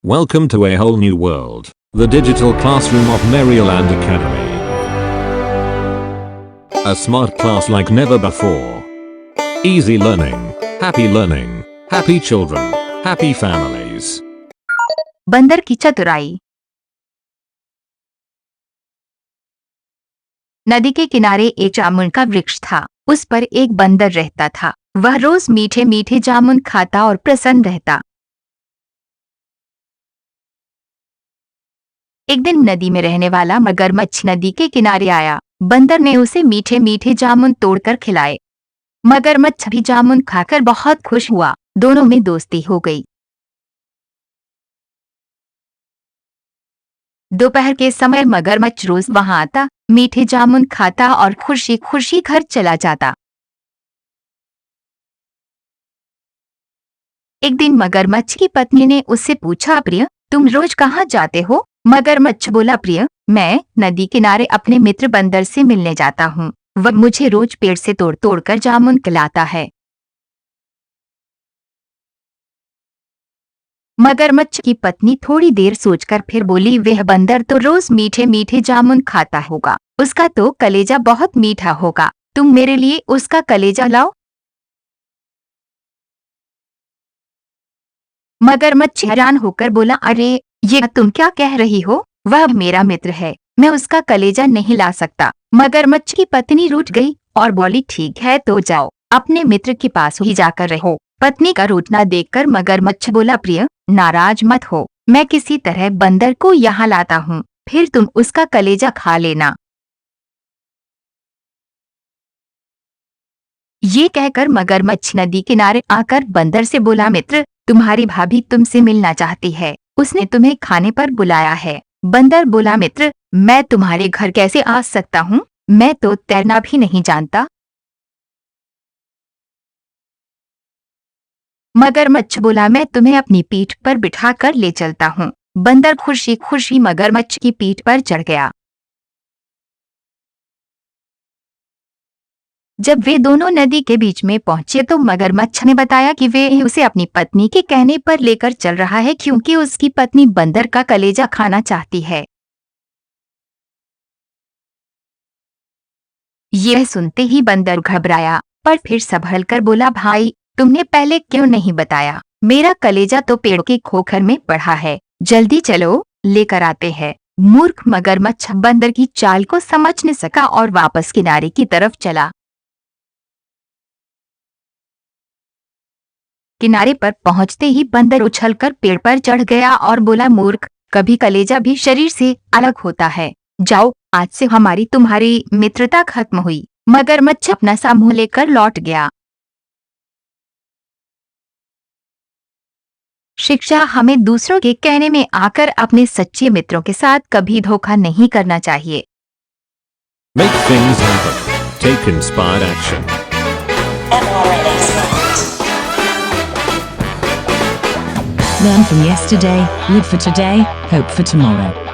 Welcome to a whole new world, the digital classroom of Maryland Academy. A smart class like never before. Easy learning, happy children, happy families. बंदर की चतुराई। नदी के किनारे एक जामुन का वृक्ष था। उस पर एक बंदर रहता था। वह रोज मीठे मीठे जामुन खाता और प्रसन्न रहता। एक दिन नदी में रहने वाला मगरमच्छ नदी के किनारे आया। बंदर ने उसे मीठे मीठे जामुन तोड़कर खिलाए। मगरमच्छ भी जामुन खाकर बहुत खुश हुआ। दोनों में दोस्ती हो गई। दोपहर के समय मगरमच्छ रोज वहां आता, मीठे जामुन खाता और खुशी खुशी घर चला जाता। एक दिन मगरमच्छ की पत्नी ने उससे पूछा, प्रिय, तुम रोज कहाँ जाते हो? मगरमच्छ बोला, प्रिय, मैं नदी किनारे अपने मित्र बंदर से मिलने जाता हूँ। वह मुझे रोज पेड़ से तोड़ तोड़ कर जामुन खिलाता है। मगरमच्छ की पत्नी थोड़ी देर सोचकर फिर बोली, वह बंदर तो रोज मीठे मीठे जामुन खाता होगा, उसका तो कलेजा बहुत मीठा होगा। तुम मेरे लिए उसका कलेजा लाओ। मगरमच्छ हैरान होकर बोला, अरे ये तुम क्या कह रही हो? वह मेरा मित्र है, मैं उसका कलेजा नहीं ला सकता। मगरमच्छ की पत्नी रूठ गई और बोली, ठीक है तो जाओ, अपने मित्र के पास ही जाकर रहो। पत्नी का रूठना देखकर मगरमच्छ बोला, प्रिय, नाराज मत हो, मैं किसी तरह बंदर को यहाँ लाता हूँ, फिर तुम उसका कलेजा खा लेना। ये कहकर मगरमच्छ नदी किनारे आकर बंदर से बोला, मित्र, तुम्हारी भाभी तुमसे मिलना चाहती है, उसने तुम्हें खाने पर बुलाया है। बंदर बोला, मित्र, मैं तुम्हारे घर कैसे आ सकता हूँ? मैं तो तैरना भी नहीं जानता। मगरमच्छ बोला, मैं तुम्हें अपनी पीठ पर बिठा कर ले चलता हूँ। बंदर खुशी खुशी मगरमच्छ की पीठ पर चढ़ गया। जब वे दोनों नदी के बीच में पहुंचे तो मगरमच्छ ने बताया कि वे उसे अपनी पत्नी के कहने पर लेकर चल रहा है, क्योंकि उसकी पत्नी बंदर का कलेजा खाना चाहती है। यह सुनते ही बंदर घबराया, पर फिर संभल कर बोला, भाई, तुमने पहले क्यों नहीं बताया? मेरा कलेजा तो पेड़ के खोखर में पड़ा है, जल्दी चलो, लेकर आते हैं। मूर्ख मगरमच्छ बंदर की चाल को समझ न सका और वापस किनारे की तरफ चला। किनारे पर पहुंचते ही बंदर उछलकर पेड़ पर चढ़ गया और बोला, मूर्ख, कभी कलेजा भी शरीर से अलग होता है। जाओ, आज से हमारी तुम्हारी मित्रता खत्म हुई। मगरमच्छ अपना सा मुंह लेकर लौट गया। शिक्षा हमें दूसरों के कहने में आकर अपने सच्चे मित्रों के साथ कभी धोखा नहीं करना चाहिए। Make things happen. Take inspired action. Learn from yesterday, live for today, hope for tomorrow.